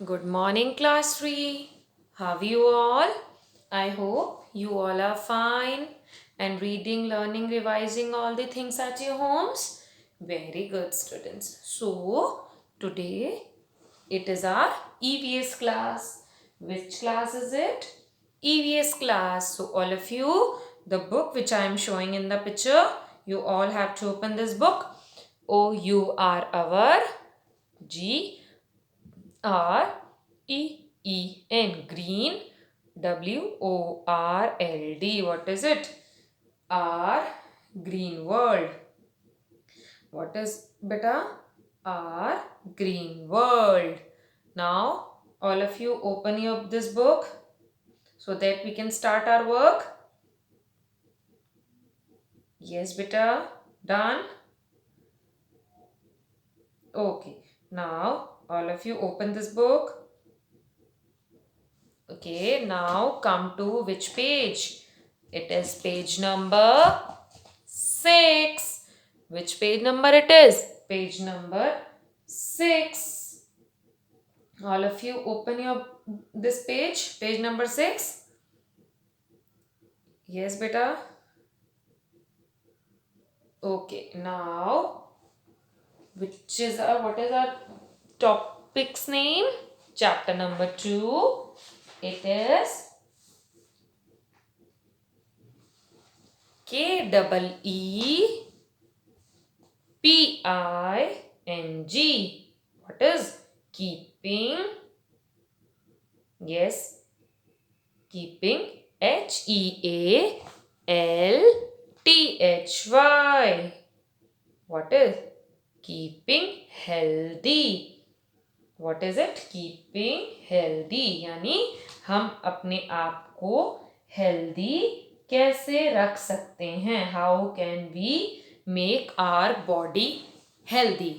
Good morning, class 3. How are you all? I hope you all are fine and reading, learning, revising all the things at your homes. Very good, students. So, today it is our EVS class. Which class is it? EVS class. So, all of you, the book which I am showing in the picture, you all have to open this book. Oh, you are our G R E E N, green. WORLD, what is it? R, green world. What is beta? R, green world. Now all of you open your this book so that we can start our work. Yes beta, done. Okay, now all of you open this book. Okay, now come to which page? It is page number 6. Which page number it is? Page number 6. All of you open your this page number 6. Yes, beta. Okay, now which is our what is our topic's name? Chapter number 2. It is KEEPING. What is keeping? Yes, keeping. HEALTHY. What is keeping healthy? What is it? Keeping healthy. यानी हम अपने आप को healthy कैसे रख सकते हैं? How can we make our body healthy?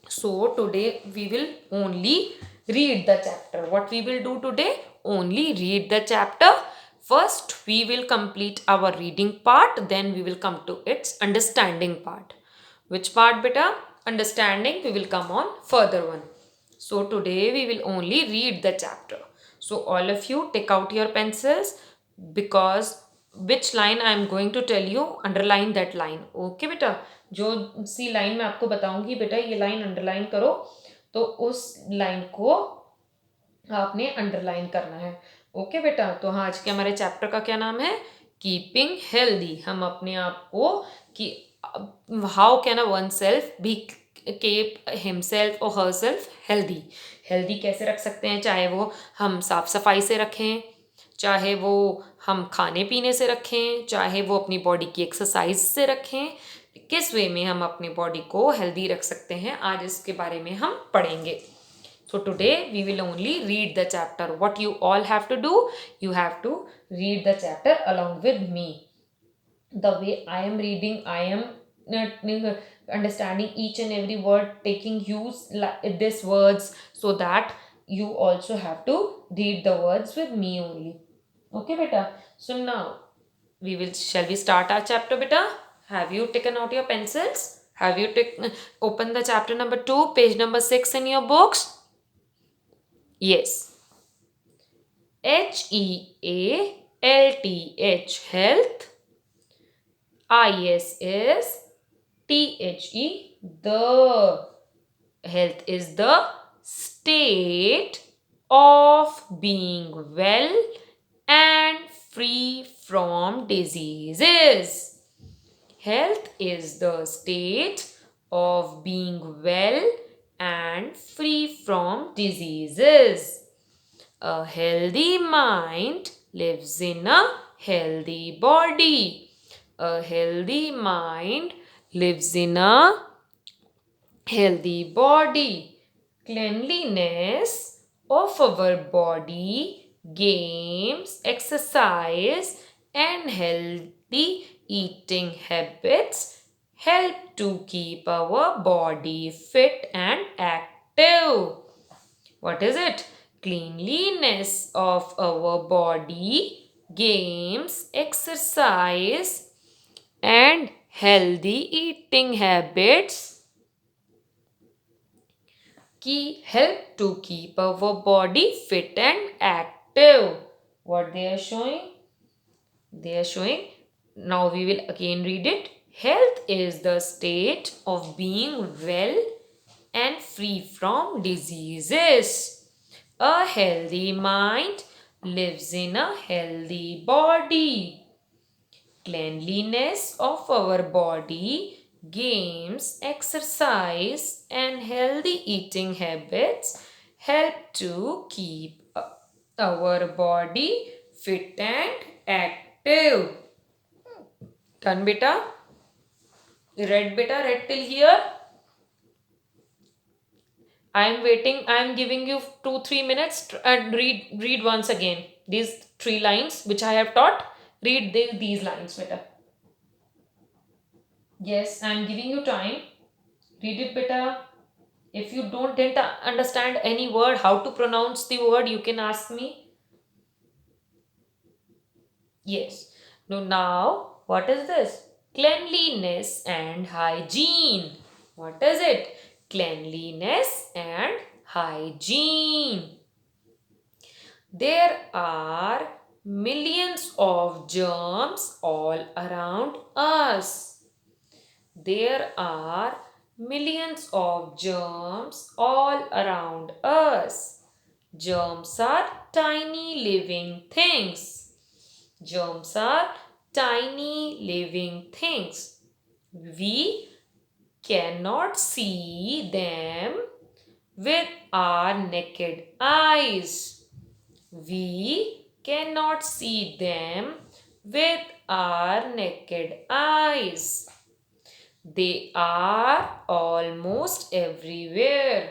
So today we will only read the chapter. What we will do today? Only read the chapter. First we will complete our reading part, then we will come to its understanding part. Which part beta? Understanding we will come on further one. So today we will only read the chapter. So all of you take out your pencils because which line I am going to tell you, underline that line. Okay बेटा, जो सी line मैं आपको बताऊंगी बेटा ये line underline करो, तो उस लाइन को आपने अंडरलाइन करना है. ओके बेटा, तो हाँ आज के हमारे चैप्टर का क्या नाम है? Keeping healthy. हम अपने आप को कि how can a oneself be keep himself or herself healthy. Healthy कैसे रख सकते हैं? चाहे वो हम साफ सफाई से रखें, चाहे वो हम खाने पीने से रखें, चाहे वो अपनी बॉडी की एक्सरसाइज से रखें. किस वे में हम अपनी बॉडी को हेल्दी रख सकते हैं, आज इसके बारे में हम पढ़ेंगे. So today we will only read the chapter. What you all have to do? You have to read the chapter along with me. The way I am reading, I am understanding each and every word, taking use this words, so that you also have to read the words with me only. Okay beta, so now shall we start our chapter beta? Have you taken out your pencils? Have you opened the chapter number 2, page number 6 in your books? Yes. HEALTH, health. ISSTHE, the. Health is the state of being well and free from diseases. Health is the state of being well and free from diseases. A healthy mind lives in a healthy body. A healthy mind lives in a healthy body. Cleanliness of our body, games, exercise, and healthy eating habits help to keep our body fit and active. What is it? Cleanliness of our body, games, exercise, and healthy eating habits help to keep our body fit and active. What they are showing? They are showing. Now we will again read it. Health is the state of being well and free from diseases. A healthy mind lives in a healthy body. Cleanliness of our body, games, exercise, and healthy eating habits help to keep our body fit and active. Done, beta? Read, beta? Read till here? I am waiting. I am giving you 2-3 minutes and read once again these 3 lines which I have taught. Read these lines, beta. Yes, I am giving you time. Read it, beta. If you didn't understand any word, how to pronounce the word, you can ask me. Yes. Now, what is this? Cleanliness and hygiene. What is it? Cleanliness and hygiene. There are millions of germs all around us. There are millions of germs all around us. Germs are tiny living things. Germs are tiny living things. We cannot see them with our naked eyes. We cannot see them with our naked eyes. They are almost everywhere.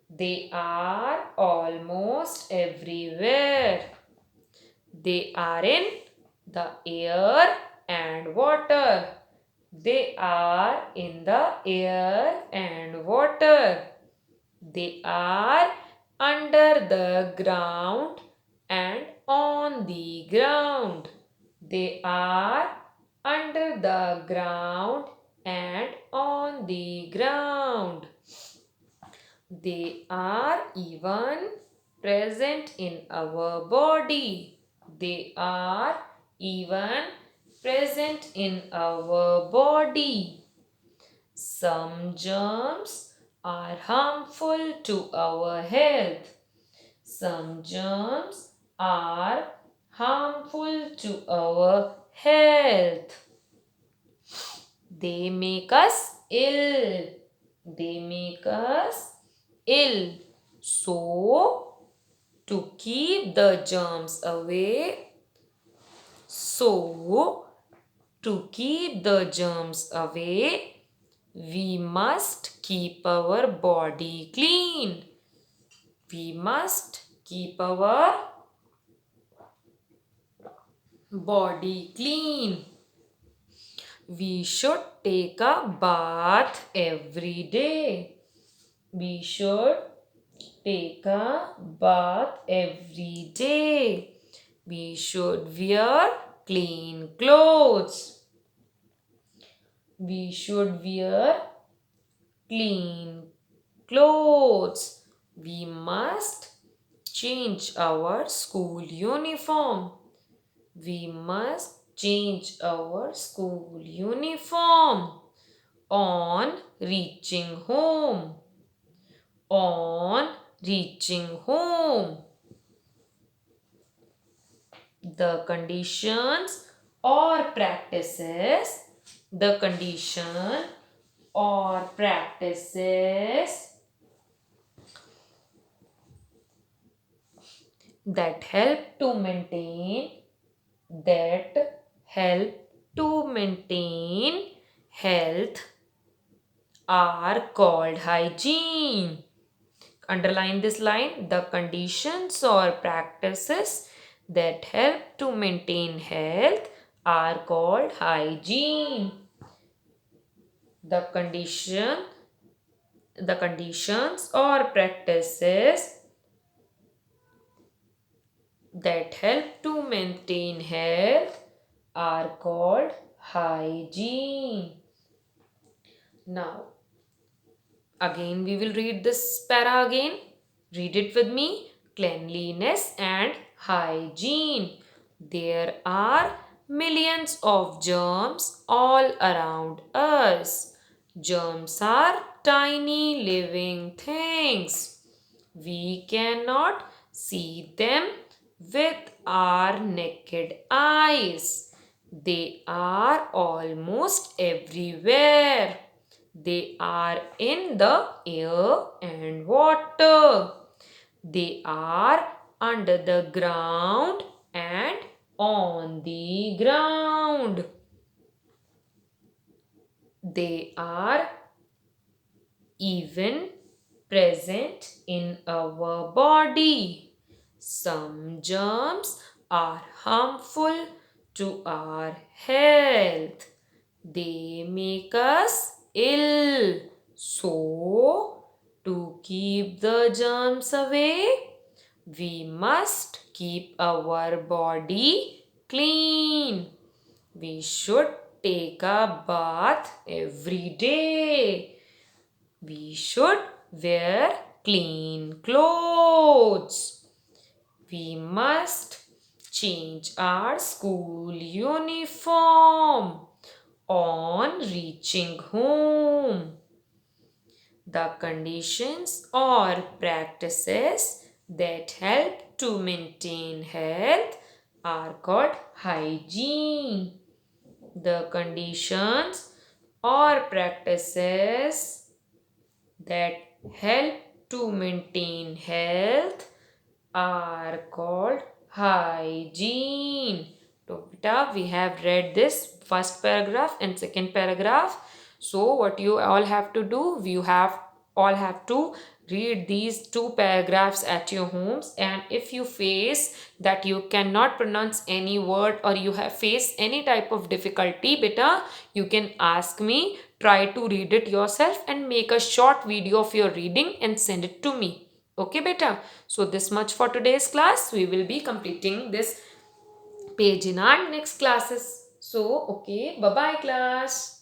They are almost everywhere. They are in the air and water. They are in the air and water. They are under the ground and on the ground. They are under the ground and on the ground. They are even present in our body. They are even present in our body. Some germs are harmful to our health. Some germs are harmful to our health. They make us ill. They make us ill. So, to keep the germs away, to keep the germs away, we must keep our body clean. We must keep our body clean. We should take a bath every day. We should take a bath every day. We should wear clean clothes. We should wear clean clothes. We must change our school uniform. We must change our school uniform on reaching home. On reaching home. The conditions or practices, the condition or practices that help to maintain health are called hygiene. Underline this line. The conditions or practices that help to maintain health are called hygiene. The conditions or practices that help to maintain health are called hygiene. Now, Again, we will read this para again. Read it with me. Cleanliness and hygiene. There are millions of germs all around us. Germs are tiny living things. We cannot see them with our naked eyes. They are almost everywhere. They are in the air and water. They are under the ground and on the ground. They are even present in our body. Some germs are harmful to our health. They make us ill. So, to keep the germs away, we must keep our body clean. We should take a bath every day. We should wear clean clothes. We must change our school uniform on reaching home. The conditions or practices that help to maintain health are called hygiene. The conditions or practices that help to maintain health are called hygiene. So, beta, we have read this first paragraph and second paragraph. So, what you all have to do, you have all have to read these two paragraphs at your homes, and if you face that you cannot pronounce any word or you have face any type of difficulty, beta, you can ask me. Try to read it yourself and make a short video of your reading and send it to me. Okay, beta. So this much for today's class. We will be completing this page in our next classes. So, okay, bye-bye class.